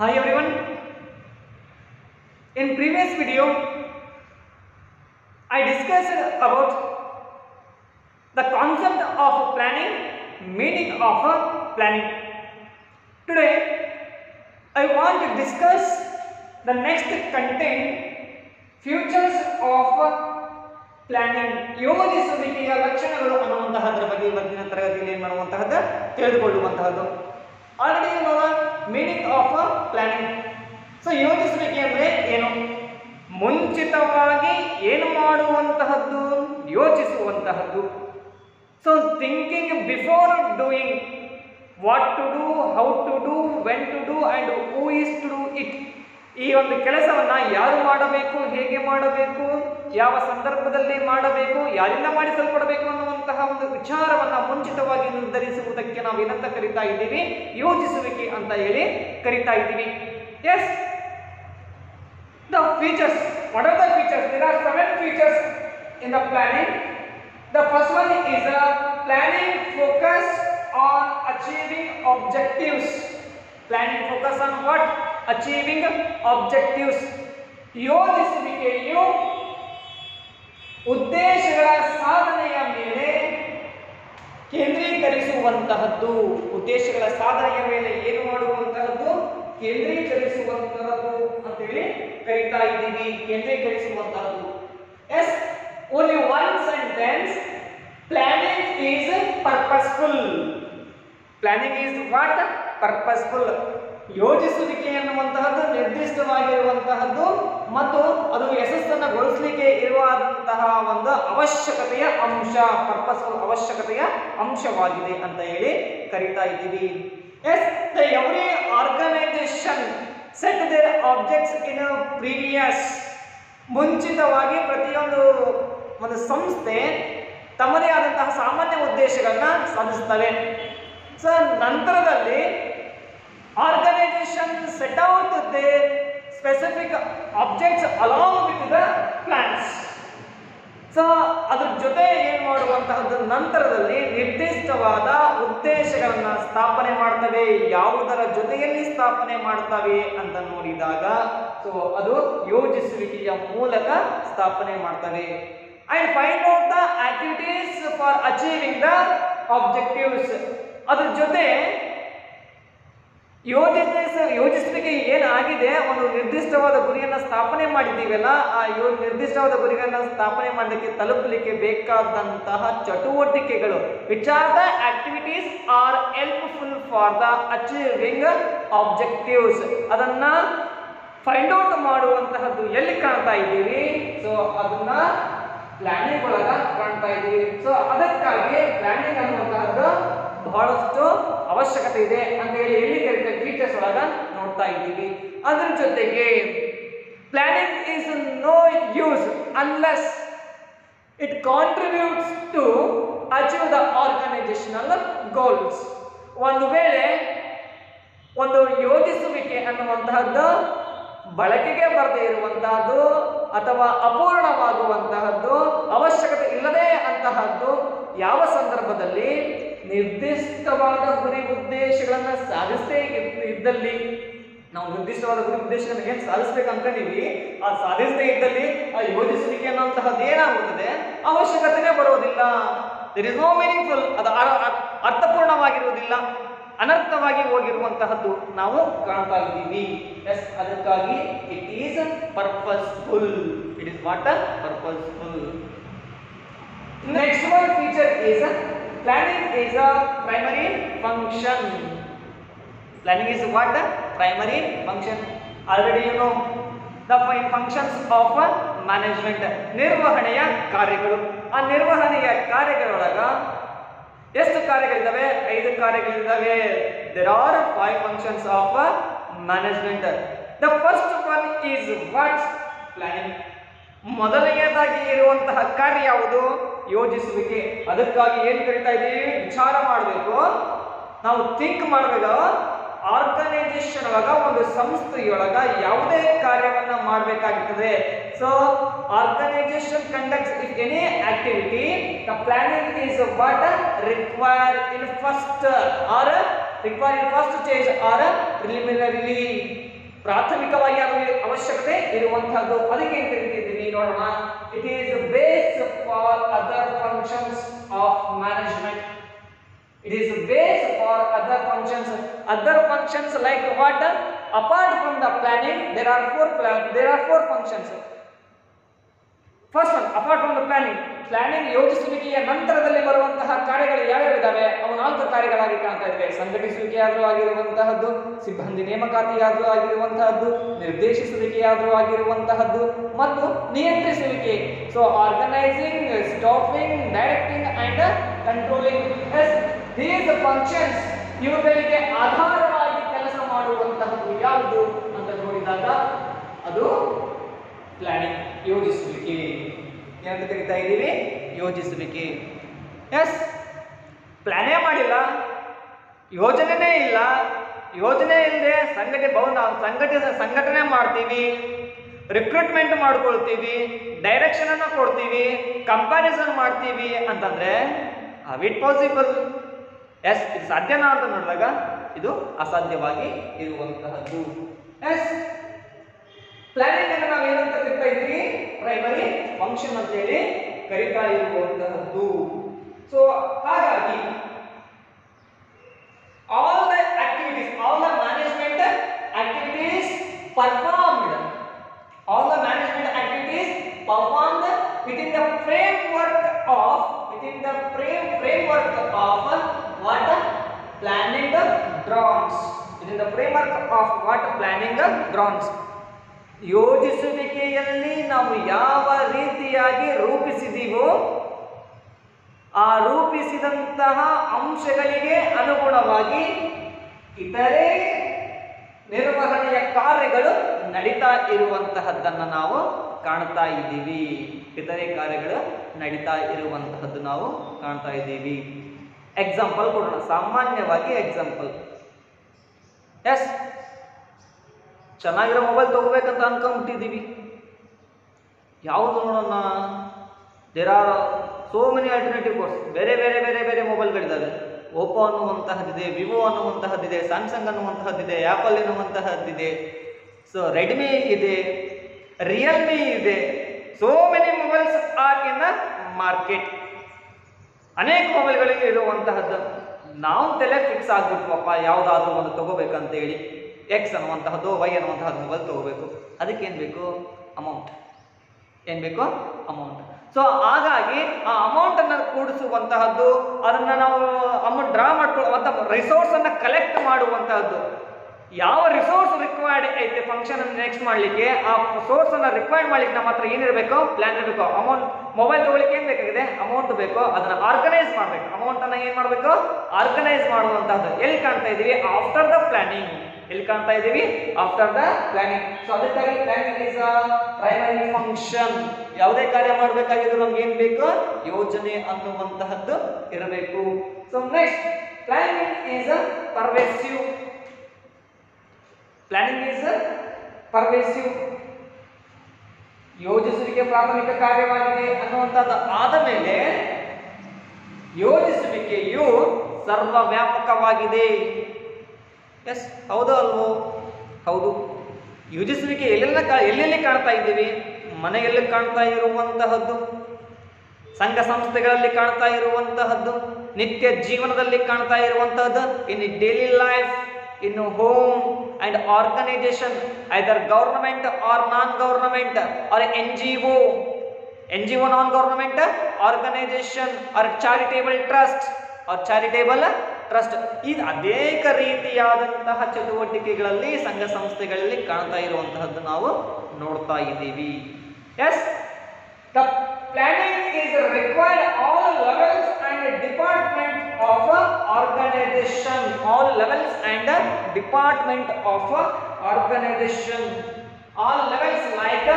Hi everyone. In previous video, I discussed about the concept of planning, meaning of planning. Today, I want to discuss the next content, features of planning. ಯೋಜಿಸುವಿಕೆಯ ಲಕ್ಷಣಗಳು ಅನ್ನುವಂತಹದ್ರ ಬಗ್ಗೆ ಇವತ್ತಿನ ತರಗತಿಯಲ್ಲಿ ಏನು ಮಾಡುವಂತಹದ್ದು ತಿಳಿದುಕೊಳ್ಳುವಂತಹದ್ದು. Already you know the meaning of planning. So ಯೋಜಿಸುವಿಕೆ ಅಂದ್ರೆ ಏನು? ಮುಂಚಿತವಾಗಿ ಏನು ಮಾಡುವಂತಹದ್ದು, ಯೋಚಿಸುವಂತಹದ್ದು. So thinking before doing, what to do, how to do, when to do and who is to do it. ಈ ಒಂದು ಕೆಲಸವನ್ನ ಯಾರು ಮಾಡಬೇಕು, ಹೇಗೆ ಮಾಡಬೇಕು, ಯಾವ ಸಂದರ್ಭದಲ್ಲಿ ಮಾಡಬೇಕು, ಯಾರಿಂದ ಮಾಡಿಸಲ್ಪಡಬೇಕು ಅನ್ನುವಂತಹ ಒಂದು ವಿಚಾರವನ್ನ ಮುಂಚಿತವಾಗಿ ನಿರ್ಧರಿಸುವುದಕ್ಕೆ ನಾವು ಏನಂತ ಕರಿತಾ ಇದ್ದೀವಿ? ಯೋಜಿಸುವಿಕೆ ಅಂತ ಹೇಳಿ ಕರಿತಾ ಇದ್ದೀವಿ. Yes, the features. What are the features? There are 7 features in the planning. The first one is planning focus on achieving objectives. Planning focus on what? Achieving objectives. ಯೋಜಿಸುವಿಕೆಯು ಉದ್ದೇಶಗಳ ಸಾಧನೆಯ ಮೇಲೆ ಕೇಂದ್ರೀಕರಿಸುವಂತಹದ್ದು. ಉದ್ದೇಶಗಳ ಸಾಧನೆಯ ಮೇಲೆ ಏನು ಮಾಡುವಂತಹದ್ದು? ಕೇಂದ್ರೀಕರಿಸುವಂತಹದ್ದು ಅಂತೇಳಿ ಕರೀತಾ ಇದ್ದೀವಿ. ಕೇಂದ್ರೀಕರಿಸುವಂತಹದ್ದು. Yes, only one sentence. Planning is purposeful. Planning is what? Purposeful. ಯೋಜಿಸುವಿಕೆ ಎನ್ನುವಂತಹದ್ದು ನಿರ್ದಿಷ್ಟವಾಗಿರುವಂತಹದ್ದು ಮತ್ತು ಅದು ಯಶಸ್ಸನ್ನು ಗೊಳಿಸಲಿಕ್ಕೆ ಇರುವಂತಹ ಒಂದು ಅವಶ್ಯಕತೆಯ ಅಂಶ, ಪರ್ಪಸ್ಫುಲ್ ಅವಶ್ಯಕತೆಯ ಅಂಶವಾಗಿದೆ ಅಂತ ಹೇಳಿ ಕರೀತಾ ಇದ್ದೀವಿ. Yes, the every organization set their objects in previous. ಮುಂಚಿತವಾಗಿ ಪ್ರತಿಯೊಂದು ಒಂದು ಸಂಸ್ಥೆ ತಮ್ಮದೇ ಆದಂತಹ ಸಾಮಾನ್ಯ ಉದ್ದೇಶಗಳನ್ನ ಸಾಧಿಸುತ್ತವೆ. ಸೊ ನಂತರದಲ್ಲಿ organization set out their specific objects along with the plans. So ಅದ್ರ ಜೊತೆ ಏನ್ ಮಾಡುವಂತಹದ್ದು? ನಂತರದಲ್ಲಿ ನಿರ್ದಿಷ್ಟವಾದ ಉದ್ದೇಶಗಳನ್ನ ಸ್ಥಾಪನೆ ಮಾಡ್ತವೆ. ಯಾವುದರ ಜೊತೆಯಲ್ಲಿ ಸ್ಥಾಪನೆ ಮಾಡ್ತವೆ ಅಂತ ನೋಡಿದಾಗ ಸೊ ಅದು ಯೋಜಿಸುವಿಕೆಯ ಮೂಲಕ ಸ್ಥಾಪನೆ ಮಾಡ್ತವೆ. And find out the activities for achieving the objectives. ಅದ್ರ ಜೊತೆ ಯೋಜಿಸುವಿಕೆ ಏನಾಗಿದೆ, ಒಂದು ನಿರ್ದಿಷ್ಟವಾದ ಗುರಿಯನ್ನು ಸ್ಥಾಪನೆ ಮಾಡಿದ್ದೀವಲ್ಲ, ಆ ನಿರ್ದಿಷ್ಟವಾದ ಗುರಿಗಳನ್ನ ಸ್ಥಾಪನೆ ಮಾಡಲಿಕ್ಕೆ ತಲುಪಲಿಕ್ಕೆ ಬೇಕಾದಂತಹ ಚಟುವಟಿಕೆಗಳು, which are the activities are helpful for the achieving objectives. ಅದನ್ನ ಫೈಂಡ್ ಔಟ್ ಮಾಡುವಂತಹದ್ದು ಎಲ್ಲಿ ಕಾಣ್ತಾ ಇದ್ದೀವಿ? ಸೊ ಅದನ್ನ ಪ್ಲಾನಿಂಗ್ ಒಳಗ ಕಾಣ್ತಾ ಇದ್ದೀವಿ. ಸೊ ಅದಕ್ಕಾಗಿ ಪ್ಲಾನಿಂಗ್ ಅನ್ನುವಂತಹದ್ದು ಬಹಳಷ್ಟು ಅವಶ್ಯಕತೆ ಇದೆ ಅಂತ ಹೇಳಿ ಎಲ್ಲಿ ಕರೀತಾರೆ? ಫೀಚರ್ಸ್ ಒಳಗ ನೋಡ್ತಾ ಇದ್ದೀವಿ. ಅದರ ಜೊತೆಗೆ planning is no use unless it contributes to achieve the organizational goals. ಒಂದು ವೇಳೆ ಒಂದು ಯೋಜಿಸುವಿಕೆ ಅನ್ನುವಂತಹದ್ದು ಬಳಕೆಗೆ ಬರದೇ ಇರುವಂತಹದ್ದು ಅಥವಾ ಅಪೂರ್ಣವಾಗುವಂತಹದ್ದು, ಅವಶ್ಯಕತೆ ಇಲ್ಲದೆ ಅಂತಹದ್ದು ಯಾವ ಸಂದರ್ಭದಲ್ಲಿ ನಿರ್ದಿಷ್ಟವಾದ ಗುರಿ ಉದ್ದೇಶಗಳನ್ನ ಸಾಧಿಸದೇ ಇದ್ದಲ್ಲಿ, ನಾವು ನಿರ್ದಿಷ್ಟವಾದ ಗುರಿ ಉದ್ದೇಶಗಳನ್ನ ಏನ್ ಸಾಧಿಸ್ಬೇಕು ಅನ್ಕೊಂಡಿವಿ, ಆ ಸಾಧಿಸದೇ ಇದ್ದಲ್ಲಿ ಆ ಯೋಜಿಸುವಿಕೆ ಅನ್ನುವಂತಹದ್ದು ಏನಾಗುತ್ತದೆ? ಅವಶ್ಯಕತೆನೇ ಬರೋದಿಲ್ಲ. There is no meaningful. ಅದು ಅರ್ಥಪೂರ್ಣವಾಗಿರುವುದಿಲ್ಲ, ಅನರ್ಥವಾಗಿ ಹೋಗಿರುವಂತಹದ್ದು ನಾವು ಕಾಣ್ತಾ ಇದ್ದೀವಿ. ಎಸ್, ಅದಕ್ಕಾಗಿ it is purposeful. It is what? Purposeful. Next one feature is planning is a primary function. Planning is what? Primary function. Already you know the functions of management. ನಿರ್ವಹಣೆಯ ಕಾರ್ಯಗಳು. ಆ ನಿರ್ವಹಣೆಯ ಕಾರ್ಯಗಳೊಳಗ ಎಷ್ಟು ಕಾರ್ಯಗಳಿದ್ದಾವೆ? 5 ಕಾರ್ಯಗಳಿದ್ದಾವೆ. There are 5 functions of management. The first one is what? Planning. ಮೊದಲನೆಯದಾಗಿ ಇರುವಂತಹ ಕಾರ್ಯ ಯಾವುದು? ಯೋಜಿಸುವಿಕೆ. ಅದಕ್ಕಾಗಿ ಏನ್ ಕರಿತಾ ಇದ್ದೀವಿ? ವಿಚಾರ ಮಾಡಬೇಕು, ನಾವು ಥಿಂಕ್ ಮಾಡಬೇಕು. ಆರ್ಗನೈಸೇಷನ್ ಒಳಗ, ಒಂದು ಸಂಸ್ಥೆಯೊಳಗ ಯಾವುದೇ ಕಾರ್ಯವನ್ನ ಮಾಡಬೇಕಾಗುತ್ತದೆ. So organisation conducts if any activity, the planning is what? Require in first stage or preliminarily. ಪ್ರಾಥಮಿಕವಾಗಿ ಅದು ಅವಶ್ಯಕತೆ ಇರುವಂತಹದ್ದು. ಅದಕ್ಕೆ ಏನ್ ಕರಿತಿದ್ದೀವಿ ನೋಡೋಣ. It is base for other functions of management. It is base for other functions. Other functions like what? Apart from the planning, there are four functions. First one, apart from the planning. Planning ಯೋಜಿಸುವಿಕೆಯ ನಂತರದಲ್ಲಿ ಬರುವಂತಹ ಕಾರ್ಯಗಳು ಯಾವ್ಯಾವ ಇದಾವೆ? ಅವು 4 ಕಾರ್ಯಗಳಾಗಿ ಕಾಣ್ತಾ ಇವೆ. ಸಂಘಟಿಸುವಿಕೆಯಾದರೂ ಆಗಿರುವಂತಹದ್ದು, ಸಿಬ್ಬಂದಿ ನೇಮಕಾತಿಯಾದರೂ ಆಗಿರುವಂತಹದ್ದು, ನಿರ್ದೇಶಿಸುವಿಕೆಯಾದರೂ ಆಗಿರುವಂತಹದ್ದು ಮತ್ತು ನಿಯಂತ್ರಿಸುವಿಕೆ. So organising, staffing, directing and controlling. These functions, ಇವುಗಳಿಗೆ ಆಧಾರವಾಗಿ ಕೆಲಸ ಮಾಡುವಂತಹದ್ದು ಯಾವುದು ಅಂತ ನೋಡಿದಾಗ ಅದು ಪ್ಲಾನಿಂಗ್, ಯೋಜಿಸುವಿಕೆ ಏನಂತ ಕರೀತಾ ಇದ್ದೀವಿ? ಯೋಜಿಸುವಿಕೆ. ಎಸ್, ಪ್ಲಾನೇ ಮಾಡಿಲ್ಲ, ಯೋಜನೆನೇ ಇಲ್ಲ, ಯೋಜನೆ ಇಲ್ಲದೆ ಸಂಘಟನೆ ಮಾಡ್ತೀವಿ, ರಿಕ್ರೂಟ್ಮೆಂಟ್ ಮಾಡ್ಕೊಳ್ತೀವಿ, ಡೈರೆಕ್ಷನ್ ಅನ್ನು ಕೊಡ್ತೀವಿ, ಕಂಪ್ಯಾರಿಸನ್ ಮಾಡ್ತೀವಿ ಅಂತಂದ್ರೆ ಇಟ್ ಪಾಸಿಬಲ್? ಎಸ್, ಇದು ಸಾಧ್ಯನಾ ಅಂತ ನೋಡಿದಾಗ ಇದು ಅಸಾಧ್ಯವಾಗಿ ಇರುವಂತಹದ್ದು. ಎಸ್, ಪ್ಲಾನಿಂಗ್ ಅನ್ನು ನಾವು ಏನಂತ ಕರಿತಾ ಇದ್ದೀವಿ? ಪ್ರೈಮರಿ ಫಂಕ್ಷನ್ ಅಂತ ಹೇಳಿ ಕರಿತಾ ಇರುವಂತಹದ್ದು. ಸೊ ಹಾಗಾಗಿ all the management activities performed within the framework of what? Planning grounds. Within the framework of what? Planning grounds. ಯೋಜಿಸುವಿಕೆಯಲ್ಲಿ ನಾವು ಯಾವ ರೀತಿಯಾಗಿ ರೂಪಿಸಿದೀವೋ ಆ ರೂಪಿಸಿದಂತಹ ಅಂಶಗಳಿಗೆ ಅನುಗುಣವಾಗಿ ಇತರೆ ನಿರ್ವಹಣೆಯ ಕಾರ್ಯಗಳು ನಡೀತಾ ಇರುವಂತಹದ್ದನ್ನು ನಾವು ಕಾಣ್ತಾ ಇದ್ದೀವಿ. ಇತರೆ ಕಾರ್ಯಗಳು ನಡೀತಾ ಇರುವಂತಹದ್ದು ನಾವು ಕಾಣ್ತಾ ಇದ್ದೀವಿ. ಎಕ್ಸಾಂಪಲ್ ಕೊಡೋಣ. ಸಾಮಾನ್ಯವಾಗಿ ಎಕ್ಸಾಂಪಲ್. ಎಸ್, ಚೆನ್ನಾಗಿರೋ ಮೊಬೈಲ್ ತಗೋಬೇಕಂತ ಅನ್ಕೊಂಡ್ಬಿಟ್ಟಿದ್ದೀವಿ. ಯಾವುದು ನೋಡೋಣ? There are so many alternative course. ಬೇರೆ ಬೇರೆ ಬೇರೆ ಬೇರೆ ಮೊಬೈಲ್ಗಳಿದ್ದಾವೆ. ಓಪೋ ಅನ್ನುವಂತಹದ್ದಿದೆ, ವಿವೋ ಅನ್ನುವಂತಹದ್ದಿದೆ, ಸ್ಯಾಮ್ಸಂಗ್ ಅನ್ನುವಂತಹದ್ದಿದೆ, ಆ್ಯಪಲ್ ಎನ್ನುವಂತಹದ್ದಿದೆ, ಸೊ ರೆಡ್ಮಿ ಇದೆ, ರಿಯಲ್ಮಿ ಇದೆ. So many mobiles are in the market. ಅನೇಕ ಮೊಬೈಲ್ಗಳಿಗೆ ಇರುವಂತಹದ್ದು. ನಾವು ತಲೆ ಫಿಕ್ಸ್ ಆಗ್ಬಿಟ್ವಪ್ಪ ಯಾವುದಾದ್ರೂ ಒಂದು ತಗೋಬೇಕಂತೇಳಿ. ಎಕ್ಸ್ ಅನ್ನುವಂತಹದ್ದು, ವೈ ಅನ್ನುವಂತಹದ್ದು ಮೊಬೈಲ್ ತಗೋಬೇಕು. ಅದಕ್ಕೆ ಏನು ಬೇಕು? ಅಮೌಂಟ್. ಏನು ಬೇಕು? ಅಮೌಂಟ್. ಸೊ ಹಾಗಾಗಿ ಆ ಅಮೌಂಟ್ ಅನ್ನು ಕೂಡಿಸುವಂತಹದ್ದು, ಅದನ್ನ ನಾವು ಅಮೌಂಟ್ ಡ್ರಾ ಮಾಡ್ಕೊಳ್ಳುವಂತ ರಿಸೋರ್ಸ್ ಅನ್ನ ಕಲೆಕ್ಟ್ ಮಾಡುವಂತಹದ್ದು. ಯಾವ ರಿಸೋರ್ಸ್ ರಿಕ್ವೈರ್ಡ್ ಐತೆ ಫಂಕ್ಷನ್ ಅನ್ನು ನೆಕ್ಸ್ಟ್ ಮಾಡಲಿಕ್ಕೆ, ಆ ಸೋರ್ಸ್ ಅನ್ನ ರಿಕ್ವೈರ್ಡ್ ಮಾಡ್ಲಿಕ್ಕೆ ನಮ್ಮ ಹತ್ರ ಏನಿರಬೇಕು? ಪ್ಲಾನ್ ಇರಬೇಕು. ಅಮೌಂಟ್, ಮೊಬೈಲ್ ತಗೊಳ್ಳಿಕ್ಕೆ ಏನ್ ಬೇಕಾಗಿದೆ? ಅಮೌಂಟ್ ಬೇಕು. ಅದನ್ನ ಆರ್ಗನೈಸ್ ಮಾಡಬೇಕು. ಅಮೌಂಟ್ ಅನ್ನ ಏನ್ ಮಾಡಬೇಕು? ಆರ್ಗನೈಸ್ ಮಾಡುವಂತಹದ್ದು. ಎಲ್ಲಿ ಕಾಣ್ತಾ ಇದೀವಿ? After the planning. ಎಲ್ಲಿ ಕಾಣ್ತಾ ಇದೀವಿ? After the planning. ಸೊ ಅದಕ್ಕಾಗಿ planning is a primary function. ಯಾವುದೇ ಕಾರ್ಯ ಮಾಡಬೇಕಾಗಿದ್ರು ನಮ್ಗೆ ಏನ್ ಬೇಕು? ಯೋಜನೆ ಅನ್ನುವಂತಹದ್ದು ಇರಬೇಕು. So next, planning is a pervasive. Planning is pervasive. ಯೋಜಿಸುವಿಕೆ ಪ್ರಾಥಮಿಕ ಕಾರ್ಯವಾಗಿದೆ ಅನ್ನುವಂಥದ್ದು ಆದ ಮೇಲೆ ಯೋಜಿಸುವಿಕೆಯು ಸರ್ವವ್ಯಾಪಕವಾಗಿದೆ. ಎಸ್, ಹೌದು ಅಲ್ವೋ? ಹೌದು. ಯೋಜಿಸುವಿಕೆ ಎಲ್ಲೆಲ್ಲಿ ಕಾಣ್ತಾ ಇದ್ದೀವಿ? ಮನೆಯಲ್ಲಿ ಕಾಣ್ತಾ ಇರುವಂತಹದ್ದು, ಸಂಘ ಸಂಸ್ಥೆಗಳಲ್ಲಿ ಕಾಣ್ತಾ ಇರುವಂತಹದ್ದು, ನಿತ್ಯ ಜೀವನದಲ್ಲಿ ಕಾಣ್ತಾ ಇರುವಂತಹದ್ದು, in daily life, in home and organization, either government or non-government or NGO, non-government organization or charitable trust. ಇದು ಅನೇಕ ರೀತಿಯಾದಂತಹ ಚಟುವಟಿಕೆಗಳಲ್ಲಿ ಸಂಘ ಸಂಸ್ಥೆಗಳಲ್ಲಿ ಕಾಣ್ತಾ ಇರುವಂತಹದ್ದು ನಾವು ನೋಡ್ತಾ ಇದ್ದೀವಿ. Yes, the planning is required all levels and department of organization. All levels and department of organization. All levels like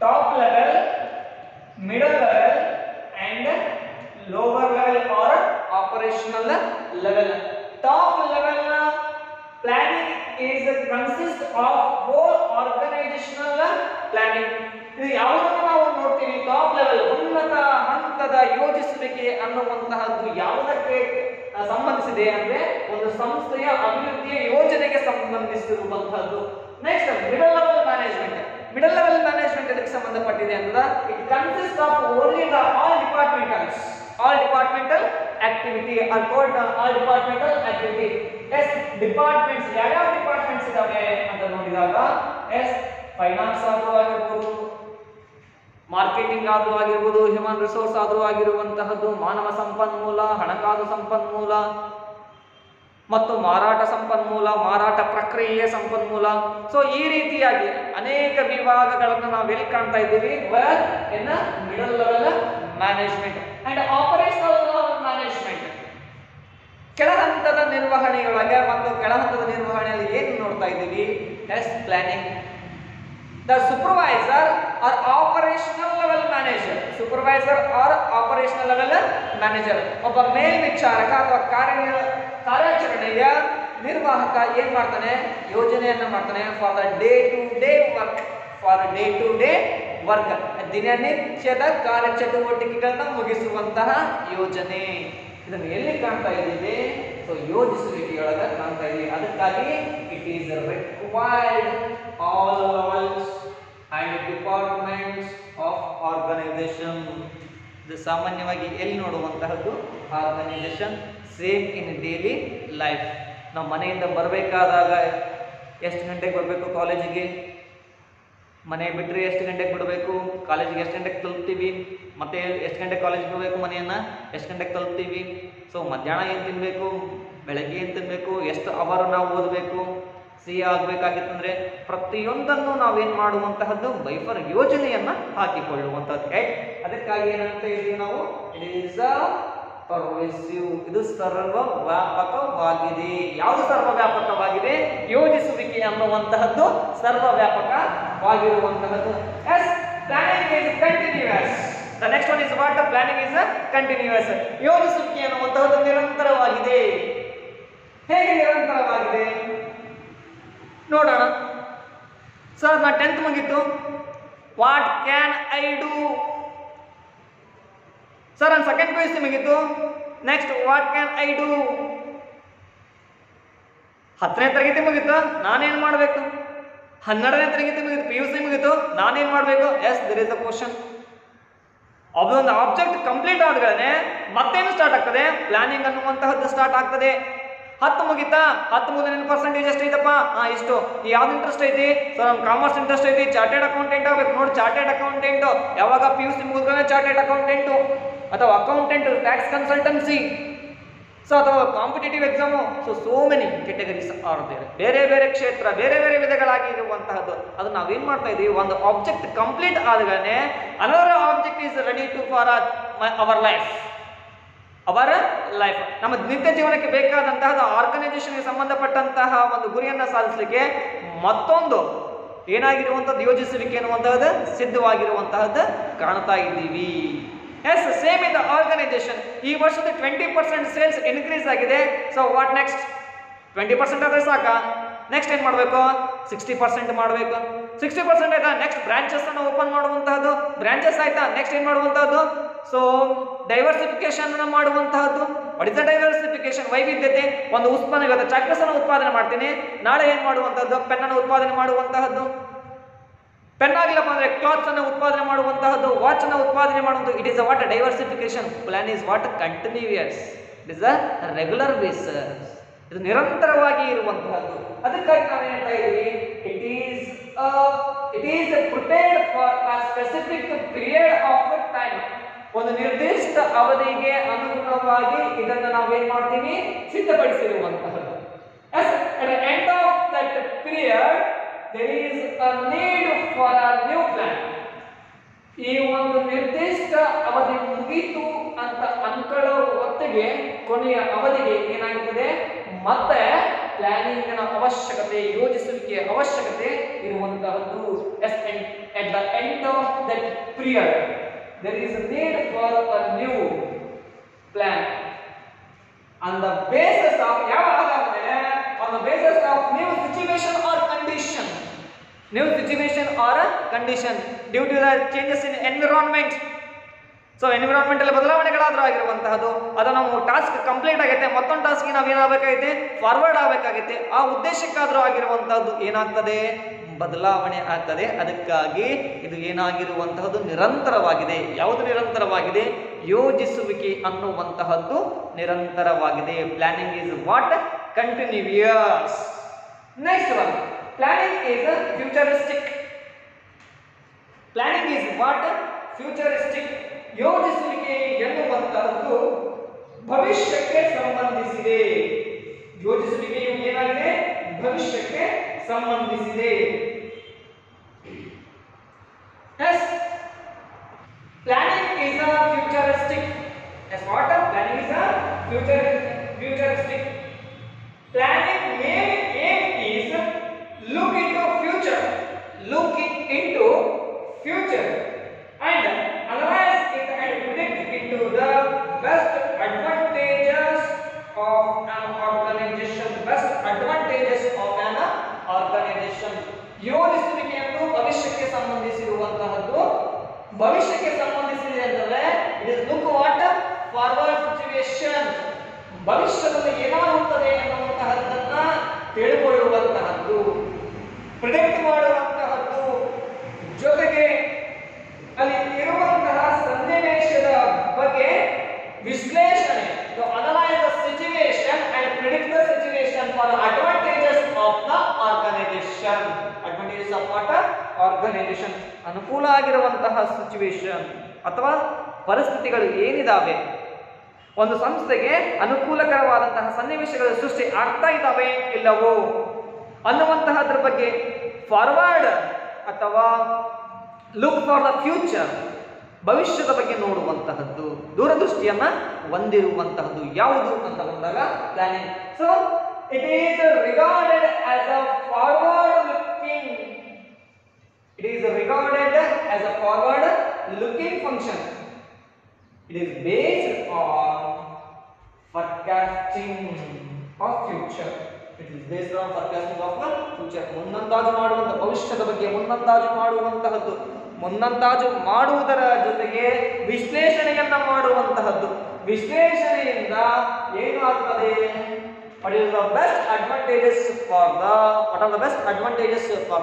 top level, middle level and lower level or operational level. Top level planning is consist of whole organizational planning. ಇದು ಯಾವುದನ್ನು ನಾವು ನೋಡ್ತೀವಿ? Top level, ಉನ್ನತ ಹಂತದ ಯೋಜಿಸುವಿಕೆ ಅನ್ನುವಂತಹದ್ದು ಯಾವುದಕ್ಕೆ ಸಂಬಂಧಿಸಿದೆ ಅಂದ್ರೆ ಒಂದು ಸಂಸ್ಥೆಯ ಅಭಿವೃದ್ಧಿಯ ಯೋಜನೆಗೆ ಸಂಬಂಧಿಸಿರುವಂತಹದ್ದು. Next middle level management. Middle level management ಇದಕ್ಕೆ ಸಂಬಂಧಪಟ್ಟಿದೆ ಅಂದ್ರೆ it consist of only the all departmental activity or called all departmental activity. Yes departments ಯಾವ ಡಿಪಾರ್ಟ್ಮೆಂಟ್ಸ್ ಇದಾವೆ ಅಂತ ನೋಡಿದಾಗ ಎಸ್ ಫೈನಾನ್ಸ್ ಆದ್ರೂ ಆಗಿರ್ಬೋದು, ಮಾರ್ಕೆಟಿಂಗ್ ಆದ್ರೂ ಆಗಿರ್ಬೋದು, ಹ್ಯೂಮನ್ ರಿಸೋರ್ಸ್ ಆದ್ರೂ ಆಗಿರುವಂತಹದ್ದು, ಮಾನವ ಸಂಪನ್ಮೂಲ, ಹಣಕಾಸು ಸಂಪನ್ಮೂಲ ಮತ್ತು ಮಾರಾಟ ಸಂಪನ್ಮೂಲ, ಮಾರಾಟ ಪ್ರಕ್ರಿಯೆಯ ಸಂಪನ್ಮೂಲ. ಸೊ ಈ ರೀತಿಯಾಗಿ ಅನೇಕ ವಿಭಾಗಗಳನ್ನು ನಾವು ಎಲ್ಲಿ ಕಾಣ್ತಾ ಇದ್ದೀವಿ in middle level management. And operational management ಕೆಳ ಹಂತದ ನಿರ್ವಹಣೆಯೊಳಗೆ ಮತ್ತು ಕೆಳ ಹಂತದ ನಿರ್ವಹಣೆಯಲ್ಲಿ ಏನು ನೋಡ್ತಾ ಇದ್ದೀವಿ? Yes planning. The supervisor or operational level manager. Supervisor or operational level manager. ಒಬ್ಬ ಮೇಲ್ವಿಚಾರಕ ಅಥವಾ ಕಾರ್ಯಾಚರಣೆಯ ನಿರ್ವಾಹಕ ಏನ್ ಮಾಡ್ತಾನೆ? ಯೋಜನೆಯನ್ನ ಮಾಡ್ತಾನೆ for the day to day work. ದಿನನಿತ್ಯದ ಕಾರ್ಯಚಟುವಟಿಕೆಗಳನ್ನ ಮುಗಿಸುವಂತಹ ಯೋಜನೆ. ಇದನ್ನು ಎಲ್ಲಿ ಕಾಣ್ತಾ ಇದ್ದೀವಿ? ಸೊ ಯೋಜಿಸುವಿಕೆಯೊಳಗೆ ಕಾಣ್ತಾ ಇದ್ದೀವಿ. ಅದಕ್ಕಾಗಿ it is required all levels and departments of organization. ಇದು ಸಾಮಾನ್ಯವಾಗಿ ಎಲ್ಲಿ ನೋಡುವಂತಹದ್ದು? Organisation. Same in daily life. ನಾವು ಮನೆಯಿಂದ ಬರಬೇಕಾದಾಗ ಎಷ್ಟು ಗಂಟೆಗೆ ಬರಬೇಕು ಕಾಲೇಜಿಗೆ, ಮನೆ ಬಿಟ್ಟರೆ ಎಷ್ಟು ಗಂಟೆಗೆ ಬಿಡಬೇಕು, ಕಾಲೇಜಿಗೆ ಎಷ್ಟು ಗಂಟೆಗೆ ತಲುಪ್ತೀವಿ, ಮತ್ತೆ ಎಷ್ಟು ಗಂಟೆಗೆ ಕಾಲೇಜಿಗೆ ಬರಬೇಕು, ಮನೆಯನ್ನು ಎಷ್ಟು ಗಂಟೆಗೆ ತಲುಪ್ತೀವಿ. ಸೊ ಮಧ್ಯಾಹ್ನ ಏನು ತಿನ್ನಬೇಕು, ಬೆಳಗ್ಗೆ ಏನು ತಿನ್ನಬೇಕು, ಎಷ್ಟು ಅವರ್ ನಾವು ಓದಬೇಕು, ಸಿ ಆಗಬೇಕಾಗಿತ್ತಂದ್ರೆ ಪ್ರತಿಯೊಂದನ್ನು ನಾವೇನು ಮಾಡುವಂತಹದ್ದು ಬೈಫರ್ ಯೋಜನೆಯನ್ನ ಹಾಕಿಕೊಳ್ಳುವಂಥದ್ದು. ಅದಕ್ಕಾಗಿ ಏನಂತ ಇದ್ದೀವಿ ನಾವು? It is a pervasive. ಇದು ಸರ್ವವ್ಯಾಪಕವಾಗಿದೆ. ಯಾವುದು ಸರ್ವವ್ಯಾಪಕವಾಗಿದೆ? ಯೋಜಿಸುವಿಕೆ ಅನ್ನುವಂತಹದ್ದು ಸರ್ವವ್ಯಾಪಕವಾಗಿರುವಂತಹದ್ದು. Yes planning is continuous. The next one is what? Planning is continuous. ಯೋಜಿಸುವಿಕೆ ಅನ್ನುವಂತಹದ್ದು ನಿರಂತರವಾಗಿದೆ. ಹೇಗೆ ನಿರಂತರವಾಗಿದೆ ನೋಡೋಣ. ಸರ್ ನಾ 10th ಮುಗೀತು, what can I do? Sir ನಾನು 2nd PUC ಮುಗೀತು, next what can I do? 10ನೇ ತರಗತಿ ಮುಗೀತು, ನಾನೇನು ಮಾಡಬೇಕು? 12ನೇ ತರಗತಿ ಮುಗೀತು, PUC ಮುಗೀತು, ನಾನೇನು ಮಾಡಬೇಕು? Yes there is a question. ಅದೊಂದು ಆಬ್ಜೆಕ್ಟ್ ಕಂಪ್ಲೀಟ್ ಆದ್ಮೇಲೆ ಮತ್ತೇನು ಸ್ಟಾರ್ಟ್ ಆಗ್ತದೆ? ಪ್ಲಾನಿಂಗ್ ಅನ್ನುವಂತಹದ್ದು ಸ್ಟಾರ್ಟ್ ಆಗ್ತದೆ. 10 ಮುಗಿತಾ? 10 ಮುಗಿದ ನಿನ್ನ ಪರ್ಸೆಂಟೇಜ್ ಎಷ್ಟೈತಪ್ಪ? ಇಷ್ಟು. ಯಾವ್ದು ಇಂಟ್ರೆಸ್ಟ್ ಐತಿ? ಸೊ ನಮ್ಮ ಕಾಮರ್ಸ್ ಇಂಟ್ರೆಸ್ಟ್ ಐತಿ, ಚಾರ್ಟೆಡ್ ಅಕೌಂಟೆಂಟ್ ಆಗಬೇಕು. ನೋಡಿ ಚಾರ್ಟೆಡ್ ಅಕೌಂಟೆಂಟ್ ಯಾವಾಗ PUC ಮುಗಿದ್ರೆ ಚಾರ್ಟೆಡ್ ಅಕೌಂಟೆಂಟು ಅಥವಾ ಅಕೌಂಟೆಂಟ್, ಟ್ಯಾಕ್ಸ್ ಕನ್ಸಲ್ಟೆನ್ಸಿ, ಸೊ ಅಥವಾ competitive exam. So many categories are there. ಬೇರೆ ಬೇರೆ ಕ್ಷೇತ್ರ, ಬೇರೆ ಬೇರೆ ವಿಧಗಳಾಗಿ ಇರುವಂತಹದ್ದು. ಅದು ನಾವೇನು ಮಾಡ್ತಾ ಇದ್ದೀವಿ? ಒಂದು ಆಬ್ಜೆಕ್ಟ್ ಕಂಪ್ಲೀಟ್ ಆದ್ಮೇಲೆ another object is ready to for our life. ನಮ್ಮ ನಿತ್ಯ ಜೀವನಕ್ಕೆ ಬೇಕಾದಂತಹ ಆರ್ಗನೈಸೇಷನ್ಗೆ ಸಂಬಂಧಪಟ್ಟಂತಹ ಒಂದು ಗುರಿಯನ್ನು ಸಾಧಿಸಲಿಕ್ಕೆ ಮತ್ತೊಂದು ಏನಾಗಿರುವಂಥದ್ದು? ಯೋಜಿಸುವಿಕೆ ಅನ್ನುವಂತಹದ್ದು ಸಿದ್ಧವಾಗಿರುವಂತಹದ್ದು ಕಾಣ್ತಾ ಇದ್ದೀವಿ. Yes same in the organization. ಈ ವರ್ಷದ 20% ಸೇಲ್ಸ್ ಇನ್ಕ್ರೀಸ್ ಆಗಿದೆ. So what next? 20% ಆದರೆ ಸಾಕಾ? ನೆಕ್ಸ್ಟ್ ಏನು ಮಾಡಬೇಕು? 60% ಮಾಡಬೇಕು. 60% ಆಯ್ತಾ? ನೆಕ್ಸ್ಟ್ ಬ್ರಾಂಚಸ್ ಅನ್ನು ಓಪನ್ ಮಾಡುವಂತಹದ್ದು. ಬ್ರಾಂಚಸ್ ಆಯ್ತಾ? ನೆಕ್ಸ್ಟ್ ಏನು ಮಾಡುವಂತಹದ್ದು? ಸೊ ಡೈವರ್ಸಿಫಿಕೇಶನ್ ಮಾಡುವಂತಹದ್ದು. What is the diversification? ವೈವಿಧ್ಯತೆ. ಒಂದು ಉತ್ಪನ್ನ, ಇವತ್ತು ಚಾಕ್ಲೇಟ್ಸ್ ಅನ್ನು ಉತ್ಪಾದನೆ ಮಾಡ್ತೀನಿ, ನಾಳೆ ಏನು ಮಾಡುವಂತಹದ್ದು? ಪೆನ್ ಅನ್ನು ಉತ್ಪಾದನೆ ಮಾಡುವಂತಹದ್ದು. ಪೆನ್ ಆಗಿಲ್ಲಪ್ಪ ಅಂದ್ರೆ ಕ್ಲಾತ್ಸ್ ಅನ್ನು ಉತ್ಪಾದನೆ ಮಾಡುವಂತಹದ್ದು, ವಾಚ್ ಅನ್ನು ಉತ್ಪಾದನೆ ಮಾಡುವಂಥದ್ದು. It is a what? Diversification. Plan is what? Continuous. It is a regular basis. ಇದು ನಿರಂತರವಾಗಿ ಇರುವಂತಹದ್ದು. ಅದಕ್ಕಾಗಿ ನಾವು ಹೇಳ್ತಾ ಇದ್ದೀವಿ it is prepared for a specific period of time. ಒಂದು ನಿರ್ದಿಷ್ಟ ಅವಧಿಗೆ ಅನುಗುಣವಾಗಿ ಇದನ್ನು ನಾವೇನ್ ಮಾಡ್ತೀವಿ? ಸಿದ್ಧಪಡಿಸಿರುವಂತಹದ್ದು. At the end of that period there is a need for a new plan. ಈ ಒಂದು ನಿರ್ದಿಷ್ಟ ಅವಧಿ ಮುಗಿತು ಅಂತ ಅನ್ಕೊಳ್ಳೋ ಹೊತ್ತಿಗೆ, ಕೊನೆಯ ಅವಧಿಗೆ ಏನಾಗುತ್ತದೆ? ಮತ್ತೆ ಪ್ಲಾನಿಂಗ್ ನ ಅವಶ್ಯಕತೆ, ಯೋಜಿಸುವಿಕೆಯ ಅವಶ್ಯಕತೆ ಇರುವಂತಹದ್ದು. At the end of that period there is a need for a new plan. On the basis of on the basis of new situation or condition. New situation or condition due to the changes in environment. So environmental ಬದಲಾವಣೆಗಳಾದ್ರೂ ಆಗಿರುವಂತಹದ್ದು, ಅದು ನಾವು task complete ಆಗೈತೆ, ಮತ್ತೊಂದು ಟಾಸ್ಕ್ಗೆ ನಾವು ಏನಾಗಬೇಕಾಗೈತೆ, forward ಆಗಬೇಕಾಗೈತೆ. ಆ ಉದ್ದೇಶಕ್ಕಾದ್ರೂ ಆಗಿರುವಂತಹದ್ದು ಏನಾಗ್ತದೆ, ಬದಲಾವಣೆ ಆಗ್ತದೆ. ಅದಕ್ಕಾಗಿ ಇದು ಏನಾಗಿರುವಂತಹದ್ದು ನಿರಂತರವಾಗಿದೆ. ಯಾವುದು ನಿರಂತರವಾಗಿದೆ, ಯೋಜಿಸುವಿಕೆ ಅನ್ನುವಂತಹದ್ದು ನಿರಂತರವಾಗಿದೆ. Planning is what, continuous. Next one, planning is futuristic. Planning is what, futuristic. ಯೋಜಿಸುವಿಕೆ ಎನ್ನುವಂತಹದ್ದು ಭವಿಷ್ಯಕ್ಕೆ ಸಂಬಂಧಿಸಿದೆ. ಯೋಜಿಸುವಿಕೆಯು ಏನಾಗಿದೆ, ಭವಿಷ್ಯಕ್ಕೆ ಸಂಬಂಧಿಸಿದೆ. Yes, planning is a futuristic. Yes, what? Planning is a futuristic. Planning main aim is look into future, looking into future, and analyze it and predict into the best advantages of an organization. Best advantages of an organization. ಯೋಜಿಸುವಿಕೆಯನ್ನು ಭವಿಷ್ಯಕ್ಕೆ ಸಂಬಂಧಿಸಿರುವಂತಹದ್ದು. ಭವಿಷ್ಯಕ್ಕೆ ಸಂಬಂಧಿಸಿದೆ ಅಂತಂದ್ರೆ it is look what, forward situation. ಭವಿಷ್ಯದಲ್ಲಿ ಏನಾಗುತ್ತದೆ ಎನ್ನುವಂತಹದ್ದನ್ನ ತಿಳ್ಕೊಳ್ಳುವಂತಹದ್ದು, predict ಮಾಡುವಂತಹದ್ದು. ಜೊತೆಗೆ ಅಲ್ಲಿ ಇರುವಂತಹ ಸನ್ನಿವೇಶದ ಬಗ್ಗೆ ವಿಶ್ಲೇಷಣೆ, to analyze the situation and predict the situation for the advantages of the organization. Advantages of what? Organization. ಅನುಕೂಲ ಆಗಿರುವಂತಹ ಸಿಚುವೇಶನ್ ಅಥವಾ ಪರಿಸ್ಥಿತಿಗಳು ಏನಿದಾವೆ, ಒಂದು ಸಂಸ್ಥೆಗೆ ಅನುಕೂಲಕರವಾದಂತಹ ಸನ್ನಿವೇಶಗಳು ಸೃಷ್ಟಿ ಆಗ್ತಾ ಇದ್ದಾವೆ ಇಲ್ಲವೋ ಅನ್ನುವಂತಹದ್ರ ಬಗ್ಗೆ ಫಾರ್ವರ್ಡ್ ಅಥವಾ ಲುಕ್ ಫಾರ್ ದ ಫ್ಯೂಚರ್, ಭವಿಷ್ಯದ ಬಗ್ಗೆ ನೋಡುವಂತಹದ್ದು, ದೂರದೃಷ್ಟಿಯನ್ನ ಹೊಂದಿರುವಂತಹದ್ದು ಯಾವುದು ಅಂತ ಬಂದಾಗ planning. So it is regarded as a forward looking. It is regarded as a forward looking function. It is based on forecasting of future. It is based on forecasting of future. ಮುನ್ನಂದಾಜು ಮಾಡುವಂತ, ಭವಿಷ್ಯದ ಬಗ್ಗೆ ಮುನ್ನಂದಾಜು ಮಾಡುವಂತಹದ್ದು. ಮುನ್ನಂದಾಜು ಮಾಡುವುದರ ಜೊತೆಗೆ ವಿಶ್ಲೇಷಣೆಯನ್ನ ಮಾಡುವಂತಹದ್ದು. ವಿಶ್ಲೇಷಣೆಯಿಂದ ಏನು ಆಗ್ತದೆ, what are the best advantages for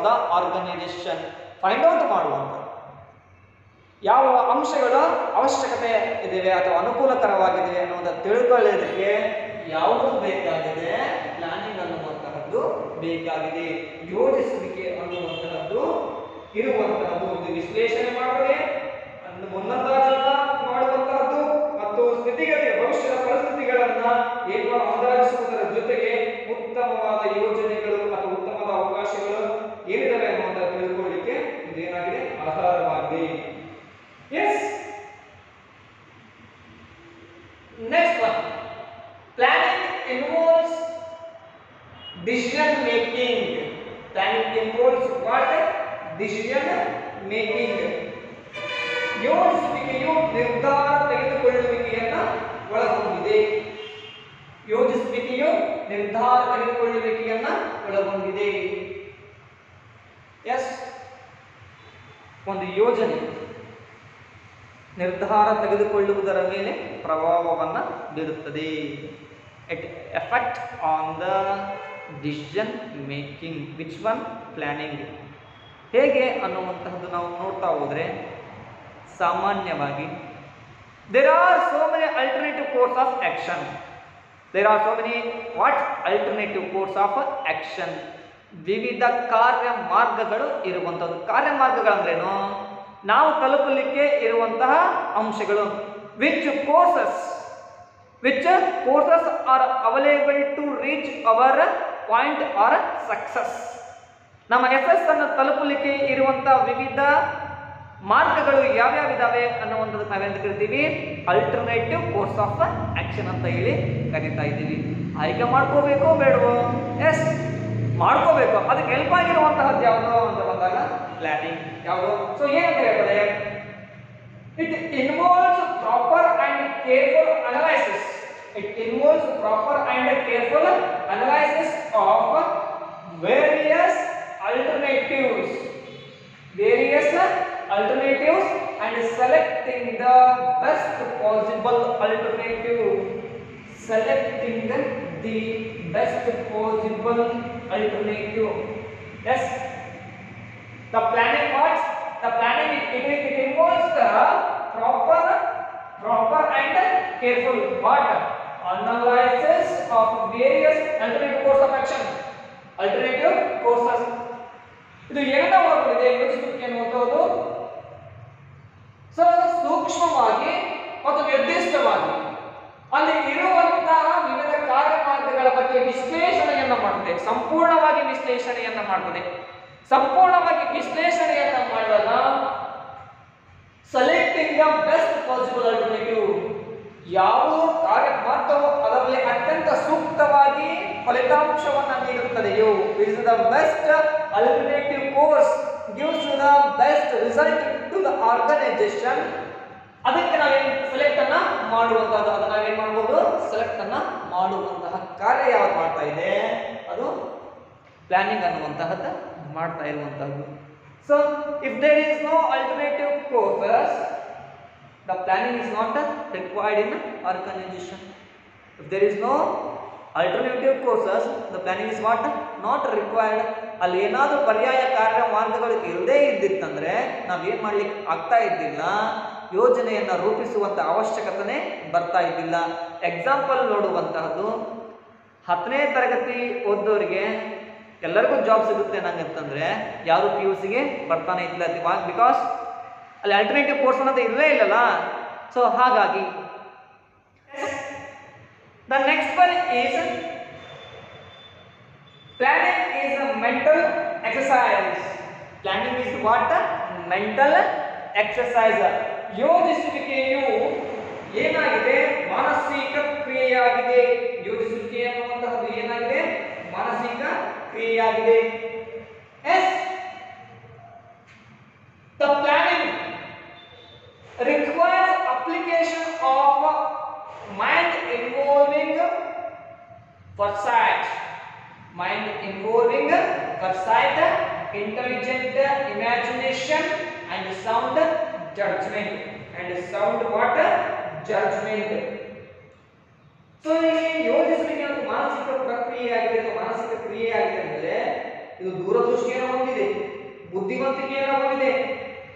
the organization, find out ಮಾಡುವಂತ ಯಾವ ಅಂಶಗಳು ಅವಶ್ಯಕತೆ ಇದಾವೆ ಅಥವಾ ಅನುಕೂಲಕರವಾಗಿದೆ ಅನ್ನೋದನ್ನು ತಿಳ್ಕೊಳ್ಳೋದಕ್ಕೆ ಯಾವುದು ಬೇಕಾಗಿದೆ, ಪ್ಲಾನಿಂಗ್ ಅನ್ನುವಂತಹದ್ದು ಬೇಕಾಗಿದೆ. ಯೋಜಿಸುವಿಕೆ ಅನ್ನುವಂತಹದ್ದು ಇರುವಂತಹದ್ದು. ಇದು ವಿಶ್ಲೇಷಣೆ ಮಾಡದೆ ಮುನ್ನಂದಾಜನ್ನ ಮಾಡುವಂತಹದ್ದು ಮತ್ತು ಸ್ಥಿತಿಗತಿ, ಭವಿಷ್ಯದ ಪರಿಸ್ಥಿತಿಗಳನ್ನ ಅಂದಾಜಿಸುವುದರ ಜೊತೆಗೆ ಉತ್ತಮವಾದ ಯೋಜನೆಗಳು ಅಥವಾ ಉತ್ತಮವಾದ ಅವಕಾಶಗಳು ಏನಿದಾವೆ ಅನ್ನೋದನ್ನ ತಿಳ್ಕೊಳ್ಳಿಕ್ಕೆ ಇದೇನಾಗಿದೆ, ಆಧಾರವಾಗಿದೆ. Yes, next one, planning involves decision making. Planning involves what, decision making. ಯೋಜಿಸುವಿಕೆಯು ನಿರ್ಧಾರ ತೆಗೆದುಕೊಳ್ಳುವಿಕೆಯನ್ನ ಒಳಗೊಂಡಿದೆ. ಯೋಜಿಸುವಿಕೆಯು ನಿರ್ಧಾರ ತೆಗೆದುಕೊಳ್ಳುವಿಕೆಯನ್ನ ಒಳಗೊಂಡಿದೆ. ಎಸ್, ಒಂದು ಯೋಜನೆ ನಿರ್ಧಾರ ತೆಗೆದುಕೊಳ್ಳುವುದರ ಮೇಲೆ ಪ್ರಭಾವವನ್ನು ಬೀರುತ್ತದೆ. It effect on the decision making. Which one? Planning. ಹೇಗೆ ಅನ್ನುವಂತಹದ್ದು ನಾವು ನೋಡ್ತಾ ಹೋದರೆ, ಸಾಮಾನ್ಯವಾಗಿ there are so many alternative course of action. There are so many what? Alternative course of action. ವಿವಿಧ ಕಾರ್ಯ ಮಾರ್ಗಗಳು ಇರುವಂಥದ್ದು. ಕಾರ್ಯ ಮಾರ್ಗಗಳಂದ್ರೇನು? ನಾವು ತಲುಪಲಿಕ್ಕೆ ಇರುವಂತಹ ಅಂಶಗಳು. which courses are available to reach our point or success. ನಮ್ಮ ಯಶಸ್ಸನ್ನು ಅನ್ನು ತಲುಪಲಿಕ್ಕೆ ಇರುವಂತಹ ವಿವಿಧ ಮಾರ್ಗಗಳು ಯಾವ್ಯಾವಿದಾವೆ ಅನ್ನುವಂಥದ್ದು ನಾವೇಂತ ಕರಿತೀವಿ? ಅಲ್ಟರ್ನೇಟಿವ್ ಕೋರ್ಸ್ ಆಫ್ ಆಕ್ಷನ್ ಅಂತ ಹೇಳಿ ಕರಿತಾ ಇದ್ದೀವಿ. ಆಯ್ಕೆ ಮಾಡ್ಕೋಬೇಕೋ ಬೇಡವೋ? ಎಸ್, ಮಾಡ್ಕೋಬೇಕು. ಅದಕ್ಕೆ ಹೆಲ್ಪ್ ಆಗಿರುವಂತಹದ್ದು ಯಾವುದು ಅಂತ ಬಂದಾಗ ಪ್ಲಾನಿಂಗ್. ಯಾವುದು? ಸೊ ಏನಂತ ಹೇಳ್ತಾರೆ? It involves proper and careful analysis. It involves proper and careful analysis of various alternatives and selecting the best possible alternative. Selecting the best possible alternative. Yes. The planning what? The planning it involves the proper and careful what? Analysis of various alternative course of action. Alternative courses. ಇದು ಏನನ್ನ ಒಳಗೊಂಡಿದೆ ಯೋಚಿಸುವಿಕೆ ಅನ್ನುವಂಥದ್ದು ಸೂಕ್ಷ್ಮವಾಗಿ ಮತ್ತು ನಿರ್ದಿಷ್ಟವಾಗಿ ಅಲ್ಲಿ ಇರುವಂತಹ ವಿವಿಧ ಕಾರ್ಯಮಾರ್ಗಗಳ ಬಗ್ಗೆ ವಿಶ್ಲೇಷಣೆಯನ್ನ ಮಾಡುತ್ತೆ. ಸಂಪೂರ್ಣವಾಗಿ ವಿಶ್ಲೇಷಣೆಯನ್ನ ಮಾಡುತ್ತದೆ. ಸಂಪೂರ್ಣವಾಗಿ ವಿಶ್ಲೇಷಣೆಯನ್ನ ಮಾಡಿದಾಗ selecting the best possible alternative, ಯಾವ ಕಾರ್ಯಮಾರ್ಗವು ಅದರಲ್ಲಿ ಅತ್ಯಂತ ಸೂಕ್ತವಾಗಿ ಫಲಿತಾಂಶವನ್ನು ನೀಡುತ್ತದೆಯೋ, is the best alternative course gives the best result to the organisation. ಅದಕ್ಕೆ ನಾವೇನು ಸೆಲೆಕ್ಟ್ ಅನ್ನ ಮಾಡುವಂತಹದ್ದು, ಅದನ್ನ ನಾವೇನ್ ಮಾಡಬಹುದು, ಸೆಲೆಕ್ಟ್ ಅನ್ನ ಮಾಡುವಂತಹ ಕಾರ್ಯ ಯಾವ್ದು ಮಾಡ್ತಾ ಇದೆ, ಅದು ಪ್ಲಾನಿಂಗ್ ಅನ್ನುವಂತಹದ್ದು ಮಾಡ್ತಾ ಇರುವಂತಹದ್ದು. So if there is no alternative courses, the planning is not required in organization. If there is no alternative courses, the planning is what not required. ಅಲ್ಲಿ ಏನಾದರೂ ಪರ್ಯಾಯ ಕಾರ್ಯ ಮಾರ್ಗಗಳು ಇಲ್ಲದೇ ಇದ್ದಿತ್ತಂದ್ರೆ ನಾವೇನ್ ಮಾಡ್ಲಿಕ್ಕೆ ಆಗ್ತಾ ಇದ್ದಿಲ್ಲ, ಯೋಜನೆಯನ್ನ ರೂಪಿಸುವಂತ ಅವಶ್ಯಕತೆ ಬರ್ತಾ ಇದ್ದಿಲ್ಲ. ಎಕ್ಸಾಂಪಲ್ ನೋಡುವಂತಹದ್ದು, 10ನೇ ತರಗತಿ ಓದೋರಿಗೆ ಎಲ್ಲರಿಗೂ ಜಾಬ್ ಸಿಗುತ್ತೆ ನಂಗಂತಂದ್ರೆ ಯಾರು PUCಗೆ ಬರ್ತಾನೆ ಇಲ್ಲ, ಬಿಕಾಸ್ ಅಲ್ಲಿ ಆಲ್ಟರ್ನೇಟಿವ್ ಕೋರ್ಸ್ ಅನ್ನೋದು ಇಲ್ಲೇ ಇಲ್ಲಲ್ಲ. ಸೊ ಹಾಗಾಗಿ the next one is planning is a mental exercise. Planning is what? Mental exercise. ಯೋಜಿಸುವಿಕೆಯು ಏನಾಗಿದೆ? ಮಾನಸಿಕ ಕ್ರಿಯೆಯಾಗಿದೆ. ಯೋಜಿಸುವಿಕೆ ಅನ್ನುವಂತಹದ್ದು ಏನಾಗಿದೆ? ಮಾನಸಿಕ ಕ್ರಿಯೆಯಾಗಿದೆ. Yes, the planning requires application of mind involving foresight, intelligent imagination and sound judgment. So ಇಲ್ಲಿ ಯೋಜಿಸುವಿಕೆ ಒಂದು ಮಾನಸಿಕ ಪ್ರಕ್ರಿಯೆಯಾಗಿದೆ, ಮಾನಸಿಕ ಕ್ರಿಯೆಯಾಗಿದೆ ಅಂದ್ರೆ ಇದು ದೂರದೃಷ್ಟಿಯನ್ನು ಹೊಂದಿದೆ, ಬುದ್ಧಿವಂತಿಕೆಯನ್ನು ಹೊಂದಿದೆ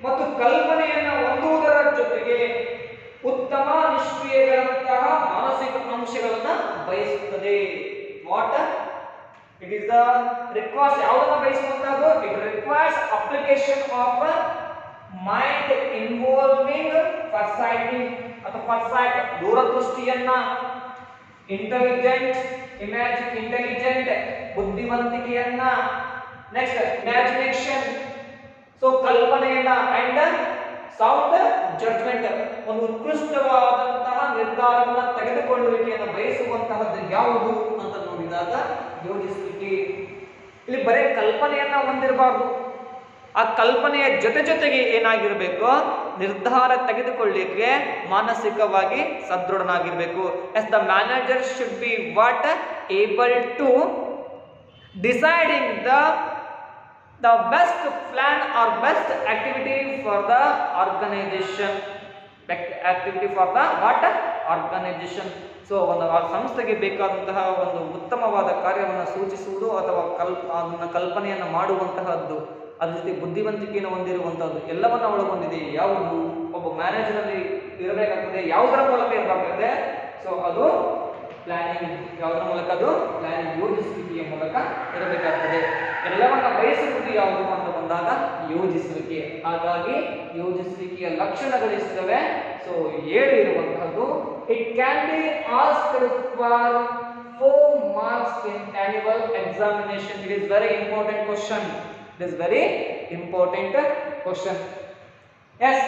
ಮತ್ತು ಕಲ್ಪನೆಯನ್ನ ಹೊಂದುವುದರ ಜೊತೆಗೆ ಉತ್ತಮ ನಿಷ್ಕ್ರಿಯೆಗಳಂತಹ ಮಾನಸಿಕ ಅಂಶಗಳನ್ನ ಬಯಸುತ್ತದೆ. What it is the requires, ಯಾವುದನ್ನ ಬಯಸುವಂತಹದ್ದು? It requires application of mind involving foresight ಅಥವಾ ಫಾರ್ಸೈಟ್, ದೂರದೃಷ್ಟಿಯನ್ನ, ಇಂಟೆಲಿಜೆಂಟ್ ಬುದ್ಧಿವಂತಿಕೆಯನ್ನ, ನೆಕ್ಸ್ಟ್ ಇಮ್ಯಾಜಿನೇಷನ್, ಸೊ ಕಲ್ಪನೆಯನ್ನ, ಅಂಡ್ ಸೌಂಡ್ ಜಡ್ಜ್ಮೆಂಟ್, ಒಂದು ಉತ್ಕೃಷ್ಟವಾದಂತಹ ನಿರ್ಧಾರವನ್ನ ತೆಗೆದುಕೊಳ್ಳುವಿಕೆಯನ್ನು ಬಯಸುವಂತಹದ್ದು ಯಾವುದು ಅಂತ ನೋಡಿದಾಗ ಯೋಜಿಸುವಿಕೆ. ಇಲ್ಲಿ ಬರೀ ಕಲ್ಪನೆಯನ್ನ ಹೊಂದಿರಬಾರ್ದು, ಆ ಕಲ್ಪನೆಯ ಜೊತೆಗೆ ಏನಾಗಿರಬೇಕು? ನಿರ್ಧಾರ ತೆಗೆದುಕೊಳ್ಳಿಕ್ಕೆ ಮಾನಸಿಕವಾಗಿ ಸದೃಢನಾಗಿರ್ಬೇಕು. Yes, the manager should be what able to deciding the best plan or best activity for the organization. So ಒಂದು ಆ ಸಂಸ್ಥೆಗೆ ಬೇಕಾದಂತಹ ಒಂದು ಉತ್ತಮವಾದ ಕಾರ್ಯವನ್ನು ಸೂಚಿಸುವುದು ಅಥವಾ ಅದನ್ನ ಕಲ್ಪನೆಯನ್ನು ಮಾಡುವಂತಹದ್ದು, ಅದ್ರ ಜೊತೆ ಬುದ್ಧಿವಂತಿಕೆಯನ್ನು ಹೊಂದಿರುವಂತಹದ್ದು ಎಲ್ಲವನ್ನ ಒಳಗೊಂಡಿದೆ. ಯಾವುದು ಒಬ್ಬ ಮ್ಯಾನೇಜರ್ ಅಲ್ಲಿ ಇರಬೇಕಾಗ್ತದೆ, ಯಾವುದರ ಮೂಲಕ ಇರಬೇಕಾಗ್ತದೆ? ಸೊ ಅದು ಪ್ಲಾನಿಂಗ್. ಯಾವುದರ ಮೂಲಕ? ಅದು ಪ್ಲಾನಿಂಗ್, ಯೋಜಿಸುವಿಕೆಯ ಮೂಲಕ ಇರಬೇಕಾಗ್ತದೆ. ಎಲ್ಲವನ್ನ ಬಯಸುವುದು ಯಾವುದು ಅಂತ ಬಂದಾಗ ಯೋಜಿಸುವಿಕೆ. ಹಾಗಾಗಿ ಯೋಜಿಸುವಿಕೆಯ ಲಕ್ಷಣಗಳಿರ್ತವೆ. ಸೊ 7 ಇರುವಂತಹದ್ದು. It can be asked for 4 marks in annual examination. It is very important question. Yes,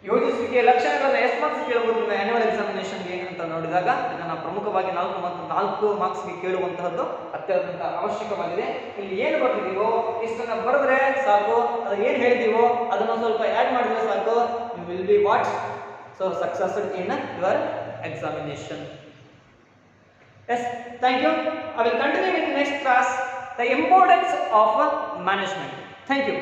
ಯೋಜಿಸುವಿಕೆಯ ಲಕ್ಷಣಗಳನ್ನು ಎಷ್ಟು ಮಾರ್ಕ್ಸ್ ಕೇಳಬಹುದು ಆನ್ಯುವಲ್ ಎಕ್ಸಾಮಿನೇಷನ್ಗೆ ಅಂತ ನೋಡಿದಾಗ ಇದನ್ನ ಪ್ರಮುಖವಾಗಿ 4 ಮಾರ್ಕ್ಸ್ಗೆ ಕೇಳುವಂತಹದ್ದು ಅತ್ಯಂತ ಅವಶ್ಯಕವಾಗಿದೆ. ಇಲ್ಲಿ ಏನು ಬರ್ತಿದೀವೋ ಇಷ್ಟನ್ನ ಬರೆದ್ರೆ ಸಾಕು, ಅದು ಏನು ಹೇಳಿದೀವೋ ಅದನ್ನ ಸ್ವಲ್ಪ ಆಡ್ ಮಾಡಿದ್ರೆ ಸಾಕು. You will be what so successful in your examination. Yes, thank you. I will continue in next class the importance of management. Thank you.